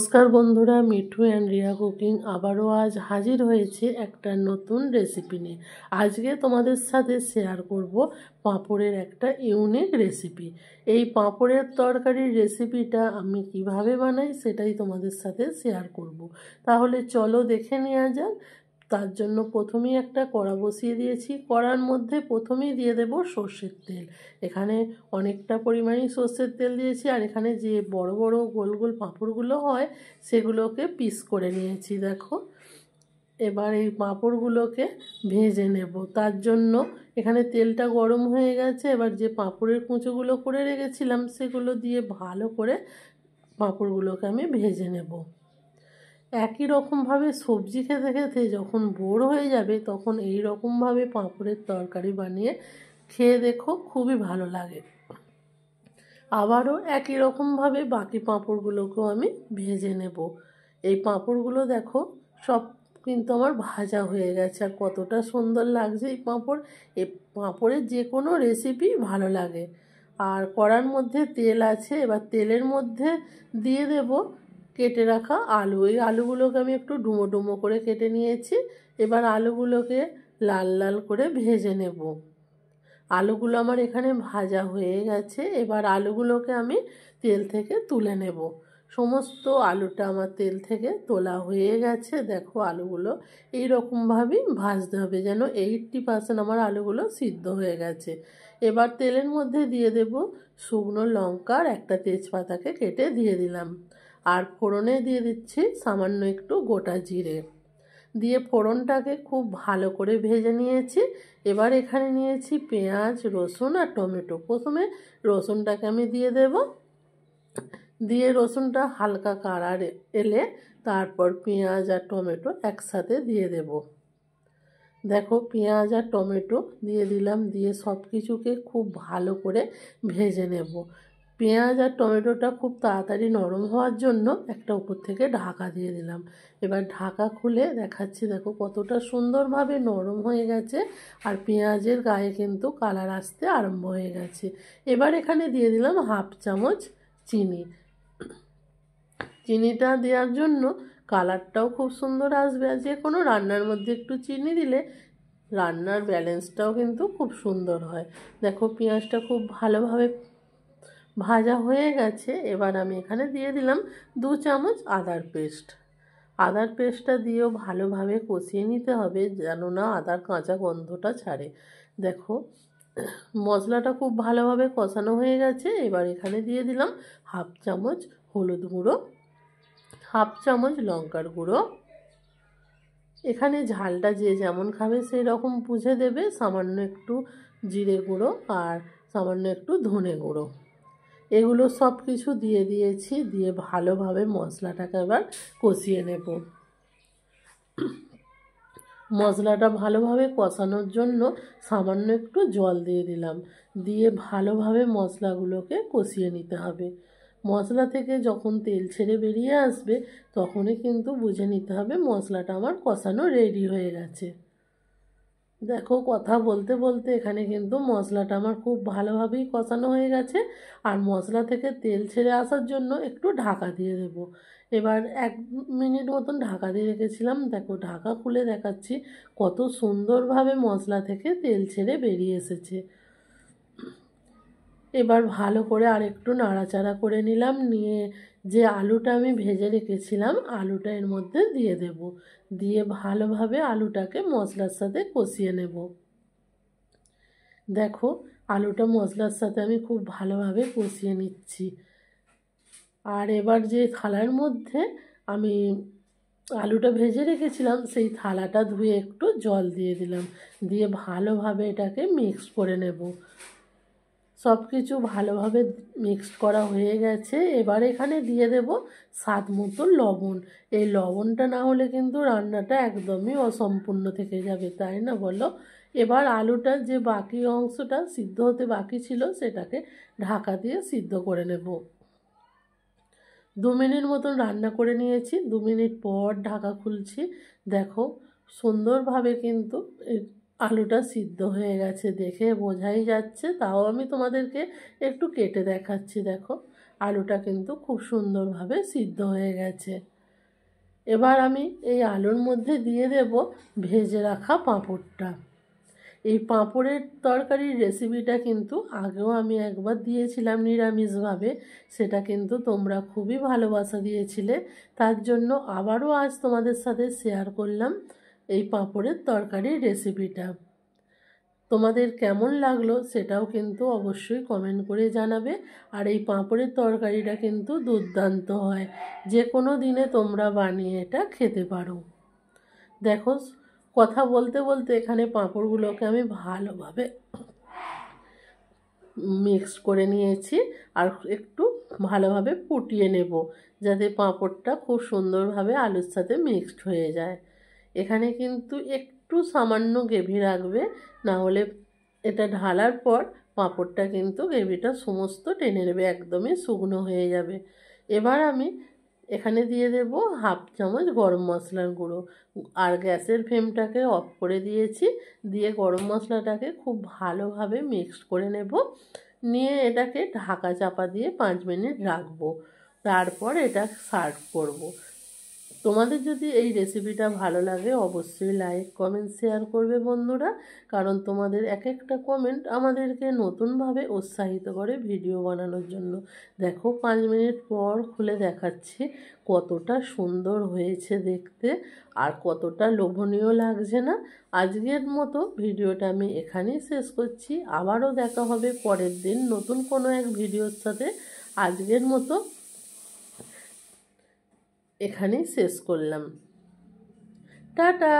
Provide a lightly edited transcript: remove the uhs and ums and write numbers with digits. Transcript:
নমস্কার বন্ধুরা, Mithu and Riya cooking আবারও আজ হাজির হয়েছে একটা নতুন রেসিপি নিয়ে। আজকে তোমাদের সাথে শেয়ার করব পাঁপড়ের একটা ইউনিক রেসিপি। এই পাঁপড়ের তরকারির রেসিপিটা আমি কিভাবে বানাই সেটাই তোমাদের সাথে শেয়ার করব। তাহলে চলো দেখে নেওয়া যাক। তার জন্য প্রথমেই একটা কড়া বসিয়ে দিয়েছি। কড়ার মধ্যে প্রথমেই দিয়ে দেব সর্ষের তেল। এখানে অনেকটা পরিমাণে সর্ষের তেল দিয়েছি। আর এখানে যে বড় বড় গোল গোল পাঁপড়গুলো হয় সেগুলোকে পিস করে নিয়েছি। দেখো, এবার এই পাঁপড়গুলোকে ভেজে নেব। তার জন্য এখানে তেলটা গরম হয়ে গেছে। এবার যে পাঁপড়ের কুঁচোগুলো করে রেখেছিলাম সেগুলো দিয়ে ভালো করে পাঁপড়গুলোকে আমি ভেজে নেব। একই রকমভাবে সবজি খেতে খেতে যখন বোর হয়ে যাবে তখন এই রকমভাবে পাঁপড়ের তরকারি বানিয়ে খেয়ে দেখো, খুবই ভালো লাগে। আবারও একই রকমভাবে বাকি পাঁপড়গুলোকেও আমি ভেজে নেব। এই পাঁপড়গুলো দেখো সব কিন্তু আমার ভাজা হয়ে গেছে। আর কতটা সুন্দর লাগছে এই পাঁপড়। এই পাঁপড়ের যে কোনো রেসিপি ভালো লাগে। আর কড়ার মধ্যে তেল আছে। এবার তেলের মধ্যে দিয়ে দেব কেটে রাখা আলু। এই আলুগুলোকে আমি একটু ডুমো ডুমো করে কেটে নিয়েছি। এবার আলুগুলোকে লাল লাল করে ভেজে নেব। আলুগুলো আমার এখানে ভাজা হয়ে গেছে। এবার আলুগুলোকে আমি তেল থেকে তুলে নেব। সমস্ত আলুটা আমার তেল থেকে তোলা হয়ে গেছে। দেখো, আলুগুলো এই রকমভাবেই ভাজতে হবে যেন 80% আমার আলুগুলো সিদ্ধ হয়ে গেছে। এবার তেলের মধ্যে দিয়ে দেব শুকনো লঙ্কার একটা তেজপাতাকে কেটে দিয়ে দিলাম। আর ফোড়নে দিয়ে দিচ্ছি সামান্য একটু গোটা জিরে দিয়ে ফোড়নটাকে খুব ভালো করে ভেজে নিয়েছি। এবার এখানে নিয়েছি পেঁয়াজ, রসুন আর টমেটো। প্রথমে রসুনটাকে আমি দিয়ে দেব। দিয়ে রসুনটা হালকা কালার এলে তারপর পেঁয়াজ আর টমেটো একসাথে দিয়ে দেব। দেখো, পেঁয়াজ আর টমেটো দিয়ে দিলাম। দিয়ে সব কিছুকে খুব ভালো করে ভেজে নেব। পেঁয়াজ আর টমেটোটা খুব তাড়াতাড়ি নরম হওয়ার জন্য একটা উপর থেকে ঢাকা দিয়ে দিলাম। এবার ঢাকা খুলে দেখাচ্ছি, দেখো কতটা সুন্দরভাবে নরম হয়ে গেছে। আর পেঁয়াজের গায়ে কিন্তু কালার আসতে আরম্ভ হয়ে গেছে। এবার এখানে দিয়ে দিলাম 1/2 চামচ চিনি। চিনিটা দেওয়ার জন্য কালারটাও খুব সুন্দর আসবে। আর যে কোনো রান্নার মধ্যে একটু চিনি দিলে রান্নার ব্যালেন্সটাও কিন্তু খুব সুন্দর হয়। দেখো, পেঁয়াজটা খুব ভালোভাবে ভাজা হয়ে গেছে। এবার আমি এখানে দিয়ে দিলাম 2 চামচ আদার পেস্ট। আদার পেস্টটা দিয়েও ভালোভাবে কষিয়ে নিতে হবে যেন না আদার কাঁচা গন্ধটা ছাড়ে। দেখো, মশলাটা খুব ভালোভাবে কষানো হয়ে গেছে। এবার এখানে দিয়ে দিলাম 1/2 চামচ হলুদ গুঁড়ো, 1/2 চামচ লঙ্কার গুঁড়ো। এখানে ঝালটা যে যেমন খাবে সেই রকম বুঝে দেবে। সামান্য একটু জিরে গুঁড়ো আর সামান্য একটু ধনে গুঁড়ো, এগুলো সব কিছু দিয়ে দিয়েছি। দিয়ে ভালোভাবে মশলাটাকে এবার কষিয়ে নেব। মশলাটা ভালোভাবে কষানোর জন্য সামান্য একটু জল দিয়ে দিলাম। দিয়ে ভালোভাবে মশলাগুলোকে কষিয়ে নিতে হবে। মশলা থেকে যখন তেল ছেড়ে বেরিয়ে আসবে তখনই কিন্তু বুঝে নিতে হবে মশলাটা আমার কষানো রেডি হয়ে গেছে। দেখো, কথা বলতে বলতে এখানে কিন্তু মশলাটা আমার খুব ভালোভাবেই কষানো হয়ে গেছে। আর মশলা থেকে তেল ছেড়ে আসার জন্য একটু ঢাকা দিয়ে দেব। এবার 1 মিনিট মতন ঢাকা দিয়ে রেখেছিলাম। দেখো, ঢাকা খুলে দেখাচ্ছি কত সুন্দরভাবে মশলা থেকে তেল ছেড়ে বেরিয়ে এসেছে। এবার ভালো করে আরেকটু নাড়াচাড়া করে নিলাম। নিয়ে যে আলুটা আমি ভেজে রেখেছিলাম আলুটা এর মধ্যে দিয়ে দেব। দিয়ে ভালোভাবে আলুটাকে মশলার সাথে কষিয়ে নেব। দেখো, আলুটা মশলার সাথে আমি খুব ভালোভাবে কষিয়ে নিচ্ছি। আর এবার যে থালার মধ্যে আমি আলুটা ভেজে রেখেছিলাম সেই থালাটা ধুয়ে একটু জল দিয়ে দিলাম। দিয়ে ভালোভাবে এটাকে মিক্স করে নেব। সব কিছু ভালোভাবে মিক্সড করা হয়ে গেছে। এবার এখানে দিয়ে দেব স্বাদ মতো লবণ। এই লবণটা না হলে কিন্তু রান্নাটা একদমই অসম্পূর্ণ থেকে যাবে, তাই না বলো? এবার আলুটার যে বাকি অংশটা সিদ্ধ হতে বাকি ছিল সেটাকে ঢাকা দিয়ে সিদ্ধ করে নেব। 2 মিনিট মতন রান্না করে নিয়েছি। 2 মিনিট পর ঢাকা খুলছি। দেখো, সুন্দরভাবে কিন্তু আলুটা সিদ্ধ হয়ে গেছে, দেখে বোঝাই যাচ্ছে। তাও আমি তোমাদেরকে একটু কেটে দেখাচ্ছি। দেখো, আলুটা কিন্তু খুব সুন্দরভাবে সিদ্ধ হয়ে গেছে। এবার আমি এই আলুর মধ্যে দিয়ে দেব ভেজে রাখা পাঁপড়টা। এই পাঁপড়ের তরকারির রেসিপিটা কিন্তু আগেও আমি একবার দিয়েছিলাম নিরামিষভাবে, সেটা কিন্তু তোমরা খুবই ভালোবাসা দিয়েছিলে। তার জন্য আবারও আজ তোমাদের সাথে শেয়ার করলাম এই পাঁপড়ের তরকারির রেসিপিটা। তোমাদের কেমন লাগলো সেটাও কিন্তু অবশ্যই কমেন্ট করে জানাবে। আর এই পাঁপড়ের তরকারিটা কিন্তু দুর্দান্ত হয়, যে কোনো দিনে তোমরা বানিয়ে এটা খেতে পারো। দেখো, কথা বলতে বলতে এখানে পাঁপড়গুলোকে আমি ভালোভাবে মিক্স করে নিয়েছি আর একটু ভালোভাবে ফুটিয়ে নেব, যাতে পাঁপড়টা খুব সুন্দরভাবে আলুর সাথে মিক্সড হয়ে যায়। এখানে কিন্তু একটু সামান্য গ্রেভি রাখবে, না হলে এটা ঢালার পর পাঁপড়টা কিন্তু গ্রেভিটা সমস্ত টেনে নেবে, একদমই শুকনো হয়ে যাবে। এবার আমি এখানে দিয়ে দেব হাফ চামচ গরম মশলার গুঁড়ো, আর গ্যাসের ফ্লেমটাকে অফ করে দিয়েছি। দিয়ে গরম মশলাটাকে খুব ভালোভাবে মিক্সড করে নেব, নিয়ে এটাকে ঢাকা চাপা দিয়ে 5 মিনিট রাখবো। তারপর এটা সার্ভ করব। তোমাদের যদি এই রেসিপিটা ভালো লাগে অবশ্যই লাইক কমেন্ট শেয়ার করবে বন্ধুরা, কারণ তোমাদের এক একটা কমেন্ট আমাদেরকে নতুনভাবে উৎসাহিত করে ভিডিও বানানোর জন্য। দেখো 5 মিনিট পর খুলে দেখাচ্ছি কতটা সুন্দর হয়েছে দেখতে আর কতটা লোভনীয় লাগছে না। আজকের মতো ভিডিওটা আমি এখানেই শেষ করছি। আবারও দেখা হবে পরের দিন নতুন কোনো এক ভিডিওর সাথে। আজকের মতো এখানেই শেষ করলাম। টাটা।